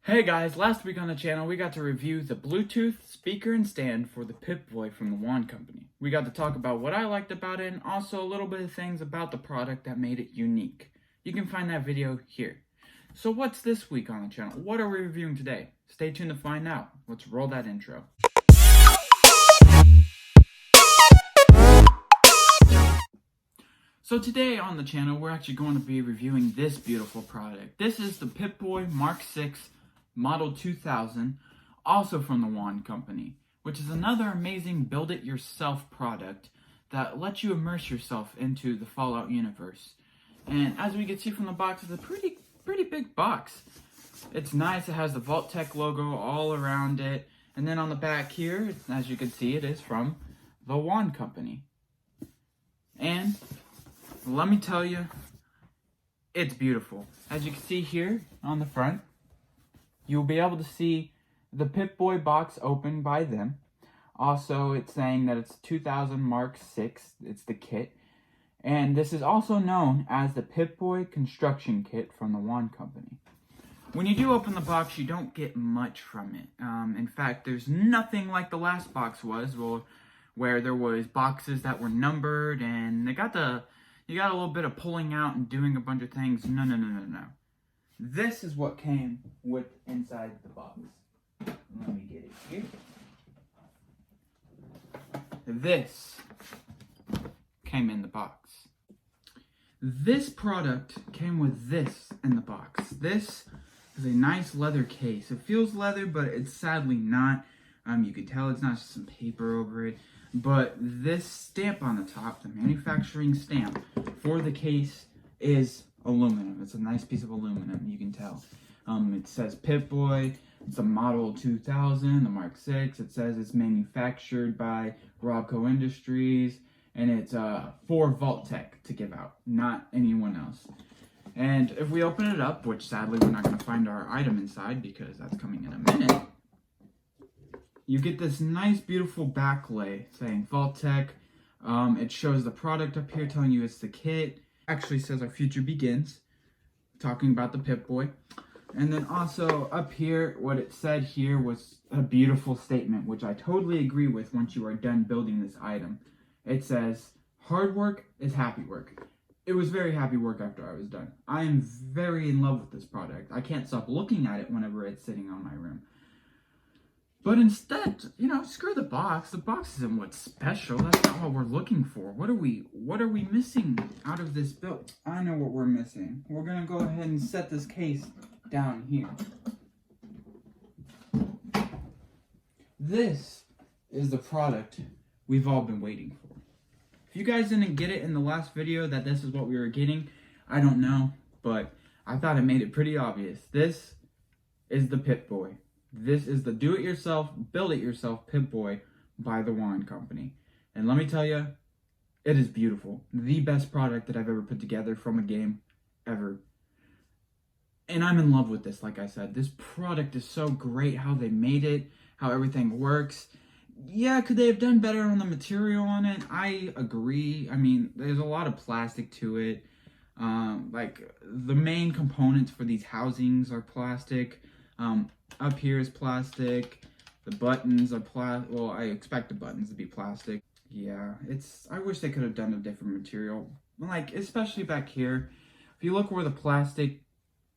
Hey guys, last week on the channel we got to review the Bluetooth speaker and stand for the Pipboy from the Wand Company. We got to talk about what I liked about it and also a little bit of things about the product that made it unique. You can find that video here. So what's this week on the channel? What are we reviewing today? Stay tuned to find out. Let's roll that intro. So today on the channel we're actually going to be reviewing this beautiful product. This is the Pipboy Mark 6 Model 2000, also from the Wand Company, which is another amazing build-it-yourself product that lets you immerse yourself into the Fallout universe. And as we can see from the box, it's a pretty big box. It's nice. It has the Vault-Tec logo all around it. And then on the back here, as you can see, it is from the Wand Company. And let me tell you, it's beautiful. As you can see here on the front, you'll be able to see the Pipboy box opened by them. Also, it's saying that it's 2000 Mark 6. It's the kit. And this is also known as the Pipboy construction kit from the Wand Company. When you do open the box, you don't get much from it. In fact, there's nothing like the last box was, where there was boxes that were numbered, and you got a little bit of pulling out and doing a bunch of things. No. This is what came with inside the box. Let me get it here. This came in the box. This product came with this in the box. This is a nice leather case. It feels leather, but it's sadly not. You can tell it's not just some paper over it. But this stamp on the top, the manufacturing stamp for the case, is aluminum. It's a nice piece of aluminum, you can tell. It says Pipboy. It's a Model 2000, the Mark 6. It says it's manufactured by Robco Industries, and it's for Vault-Tec to give out, not anyone else. And if we open it up, which sadly we're not going to find our item inside because that's coming in a minute, you get this nice, beautiful backlay saying Vault-Tec. It shows the product up here telling you it's the kit. Actually says our future begins, talking about the Pipboy. And then also up here, what it said here was a beautiful statement, which I totally agree with once you are done building this item. It says, hard work is happy work. It was very happy work after I was done. I am very in love with this product. I can't stop looking at it whenever it's sitting on my room. But instead, screw the box. The box isn't what's special. That's not what we're looking for. What are we missing out of this build? I know what we're missing. We're going to go ahead and set this case down here. This is the product we've all been waiting for. If you guys didn't get it in the last video that this is what we were getting, I don't know, but I thought I made it pretty obvious. This is the Pipboy. This is the do-it-yourself, build-it-yourself Pipboy by the Wand Company. And let me tell you, it is beautiful. The best product that I've ever put together from a game, ever. And I'm in love with this, like I said. This product is so great, how they made it, how everything works. Yeah, could they have done better on the material on it? I agree. I mean, there's a lot of plastic to it. Like, the main components for these housings are plastic. Up here is plastic. The buttons are well, I expect the buttons to be plastic. Yeah, I wish they could have done a different material. Like, especially back here. If you look where the plastic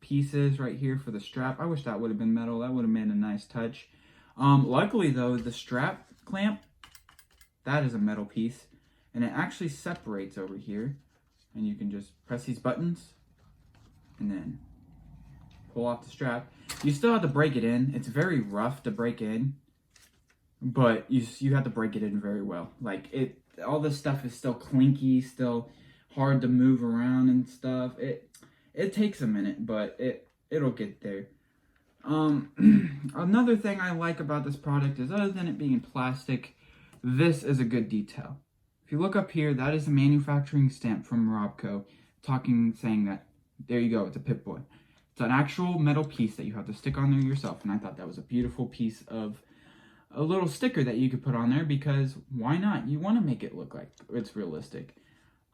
piece is right here for the strap, I wish that would have been metal. That would have made a nice touch. Luckily though, the strap clamp, that is a metal piece. And it actually separates over here. And you can just press these buttons and then pull off the strap. You still have to break it in. It's very rough to break in, but you have to break it in very well. Like, all this stuff is still clinky, still hard to move around and stuff. It takes a minute, but it'll get there. Another thing I like about this product is, other than it being plastic, this is a good detail. If you look up here, that is a manufacturing stamp from Robco, saying that, there you go, it's a Pipboy. It's an actual metal piece that you have to stick on there yourself, and I thought that was a beautiful piece of a little sticker that you could put on there, because why not? You want to make it look like it's realistic.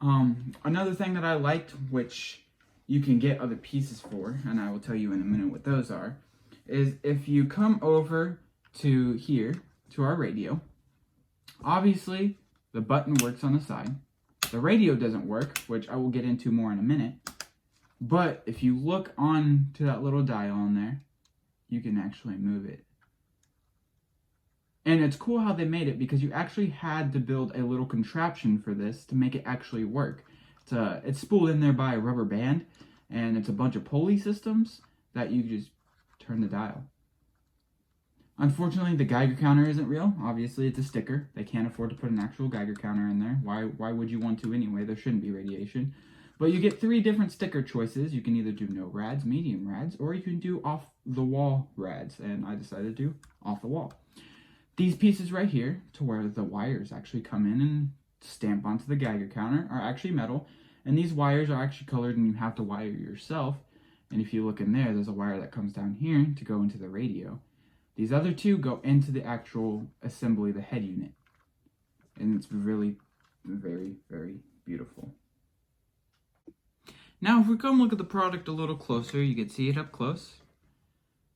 Another thing that I liked, which you can get other pieces for, and I will tell you in a minute what those are, is if you come over to here, to our radio, obviously the button works on the side. The radio doesn't work, which I will get into more in a minute. But if you look on to that little dial on there, you can actually move it. And it's cool how they made it because you actually had to build a little contraption for this to make it actually work. It's spooled in there by a rubber band, and it's a bunch of pulley systems that you just turn the dial. Unfortunately, the Geiger counter isn't real. Obviously, it's a sticker. They can't afford to put an actual Geiger counter in there. Why would you want to anyway? There shouldn't be radiation. But you get 3 different sticker choices. You can either do no rads, medium rads, or you can do off-the-wall rads. And I decided to do off-the-wall. These pieces right here, to where the wires actually come in and stamp onto the Geiger counter, are actually metal. And these wires are actually colored, and you have to wire yourself. And if you look in there, there's a wire that comes down here to go into the radio. These other 2 go into the actual assembly, the head unit. And it's really very, very beautiful. Now, if we come look at the product a little closer, you can see it up close.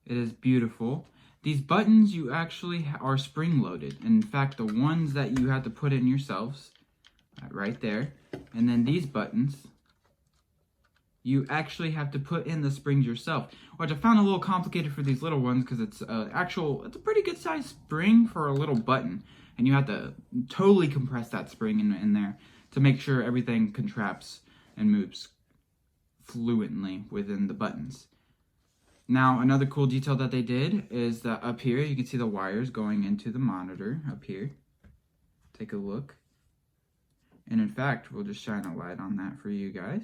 It is beautiful. These buttons, you actually are spring-loaded. In fact, the ones that you have to put in yourselves, right there. And then these buttons, you actually have to put in the springs yourself, which I found a little complicated for these little ones because it's a pretty good sized spring for a little button, and you have to totally compress that spring in there to make sure everything contracts and moves fluently within the buttons. Now, another cool detail that they did is that up here you can see the wires going into the monitor up here. Take a look. And in fact, we'll just shine a light on that for you guys.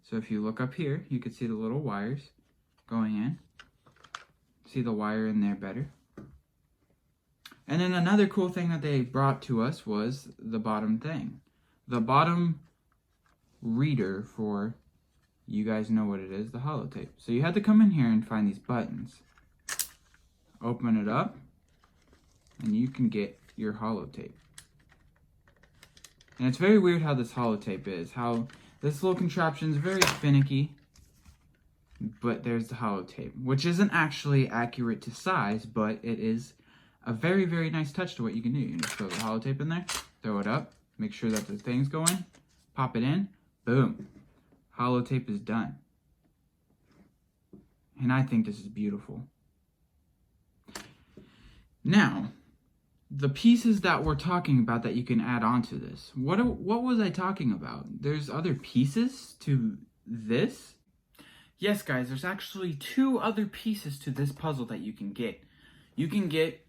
So if you look up here, you can see the little wires going in. See the wire in there better. And then another cool thing that they brought to us was the bottom thing. The bottom reader for, you guys know what it is, the holotape. So you had to come in here and find these buttons. Open it up, and you can get your holotape. And it's very weird how this holotape is. How this little contraption is very finicky. But there's the holotape, which isn't actually accurate to size, but it is a very, very nice touch to what you can do. You can just throw the holotape in there, throw it up, make sure that the things go in, pop it in, boom. Holotape is done. And I think this is beautiful. Now, the pieces that we're talking about that you can add on to this. What was I talking about? There's other pieces to this? Yes, guys, there's actually 2 other pieces to this puzzle that you can get. You can get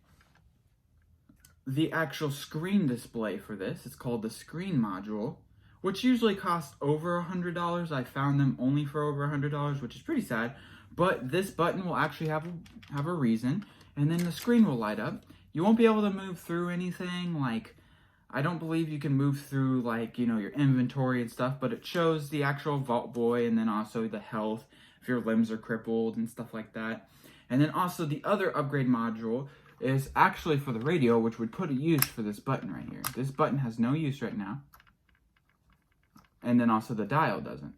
the actual screen display for this. It's called the screen module, which usually costs over $100. I found them only for over $100, which is pretty sad. But this button will actually have a reason, and then the screen will light up. You won't be able to move through anything, like, I don't believe you can move through, like, you know, your inventory and stuff, but it shows the actual Vault Boy and then also the health, if your limbs are crippled and stuff like that. And then also the other upgrade module is actually for the radio, which would put a use for this button right here. This button has no use right now. And then also the dial doesn't.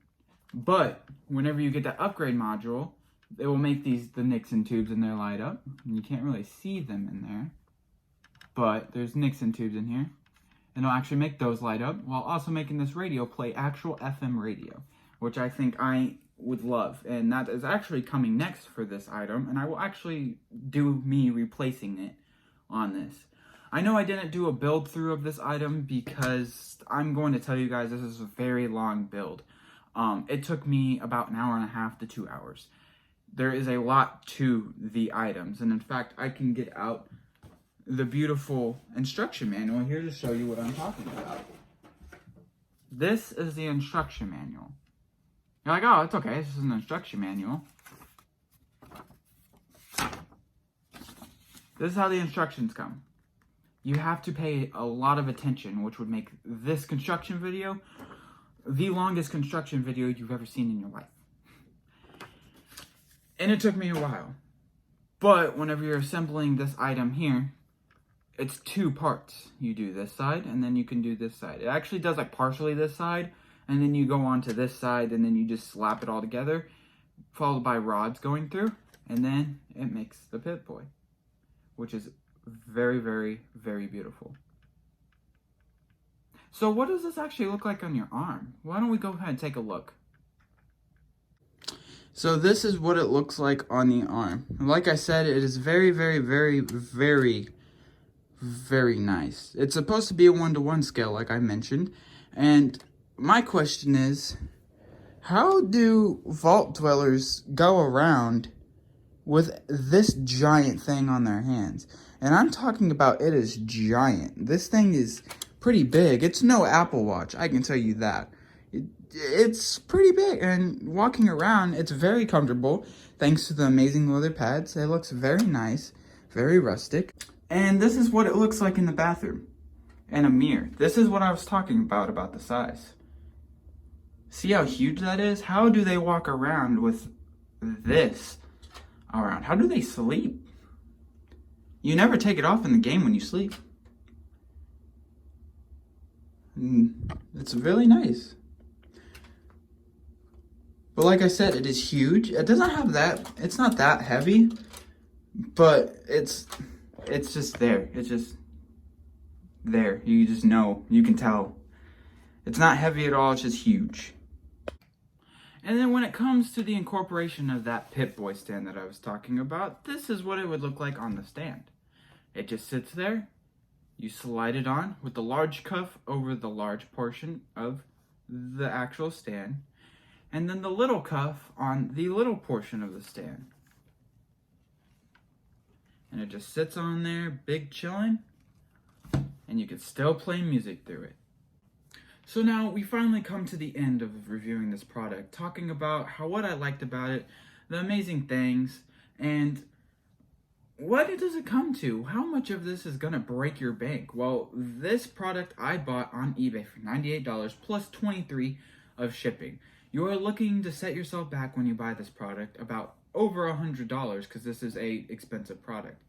But whenever you get that upgrade module, it will make the Nixon tubes in there light up. And you can't really see them in there. But there's Nixon tubes in here. And it'll actually make those light up while also making this radio play actual FM radio, which I think I would love. And that is actually coming next for this item. And I will actually do me replacing it on this. I know I didn't do a build through of this item because I'm going to tell you guys this is a very long build. It took me about an hour and a half to 2 hours. There is a lot to the items. And in fact, I can get out the beautiful instruction manual here to show you what I'm talking about. This is the instruction manual. You're like, oh, it's okay, this is an instruction manual. This is how the instructions come. You have to pay a lot of attention, which would make this construction video the longest construction video you've ever seen in your life. And it took me a while. But whenever you're assembling this item here, it's 2 parts. You do this side, and then you can do this side. It actually does like partially this side, and then you go on to this side, and then you just slap it all together, followed by rods going through. And then it makes the Pipboy, which is very, very, very beautiful. So what does this actually look like on your arm? Why don't we go ahead and take a look? So this is what it looks like on the arm. Like I said, it is very, very, very, very, very nice. It's supposed to be a 1-to-1 scale, like I mentioned. And my question is, how do vault dwellers go around with this giant thing on their hands? And I'm talking about, it is giant. This thing is pretty big. It's no Apple Watch, I can tell you that. It's pretty big, and walking around, it's very comfortable thanks to the amazing leather pads. It looks very nice, very rustic. And this is what it looks like in the bathroom, and a mirror. This is what I was talking about the size. See how huge that is? How do they walk around with this around? How do they sleep? You never take it off in the game when you sleep. It's really nice. But like I said, it is huge. It doesn't have that, it's not that heavy, but it's just there. It's just there. You just know, you can tell. It's not heavy at all, it's just huge. And then when it comes to the incorporation of that Pipboy stand that I was talking about, this is what it would look like on the stand. It just sits there. You slide it on with the large cuff over the large portion of the actual stand, and then the little cuff on the little portion of the stand. And it just sits on there, big chillin', and you can still play music through it. So now we finally come to the end of reviewing this product, talking about what I liked about it, the amazing things, and what does it come to? How much of this is gonna break your bank? Well, this product I bought on eBay for $98 plus $23 of shipping. You are looking to set yourself back when you buy this product about over $100 because this is a expensive product.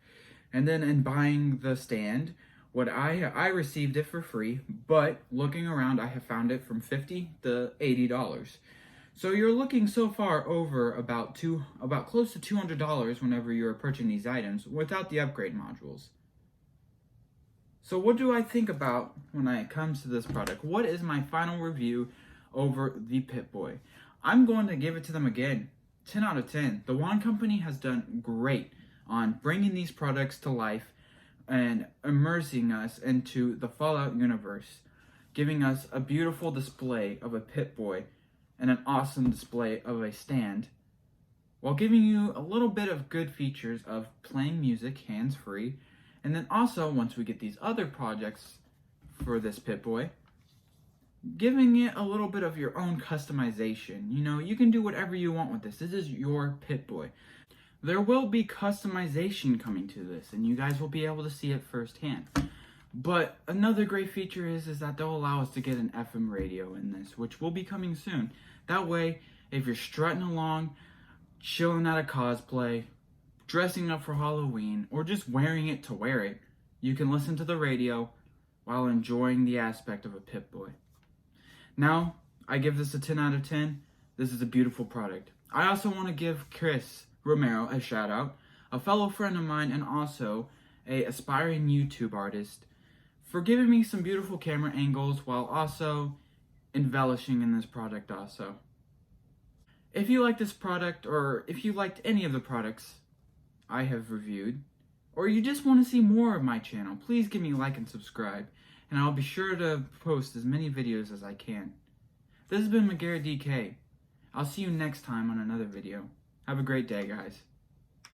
And then in buying the stand, what I received it for free, but looking around, I have found it from $50 to $80. So you're looking so far over about close to $200 whenever you're purchasing these items without the upgrade modules. So what do I think about when it comes to this product? What is my final review over the Pipboy? I'm going to give it to them again, 10 out of 10. The Wand Company has done great on bringing these products to life and immersing us into the Fallout universe, giving us a beautiful display of a Pipboy and an awesome display of a stand, while giving you a little bit of good features of playing music hands-free, and then also, once we get these other projects for this Pipboy, giving it a little bit of your own customization. You know, you can do whatever you want with this. This is your Pipboy. There will be customization coming to this, and you guys will be able to see it firsthand. But another great feature is that they'll allow us to get an FM radio in this, which will be coming soon. That way, if you're strutting along, chilling at a cosplay, dressing up for Halloween, or just wearing it to wear it, you can listen to the radio while enjoying the aspect of a Pipboy. Now, I give this a 10 out of 10. This is a beautiful product. I also want to give Chris Romero a shout out, a fellow friend of mine and also a aspiring YouTube artist, for giving me some beautiful camera angles while also embellishing in this product also. If you like this product, or if you liked any of the products I have reviewed, or you just want to see more of my channel, please give me a like and subscribe, and I'll be sure to post as many videos as I can. This has been McGarrett DK. I'll see you next time on another video. Have a great day, guys.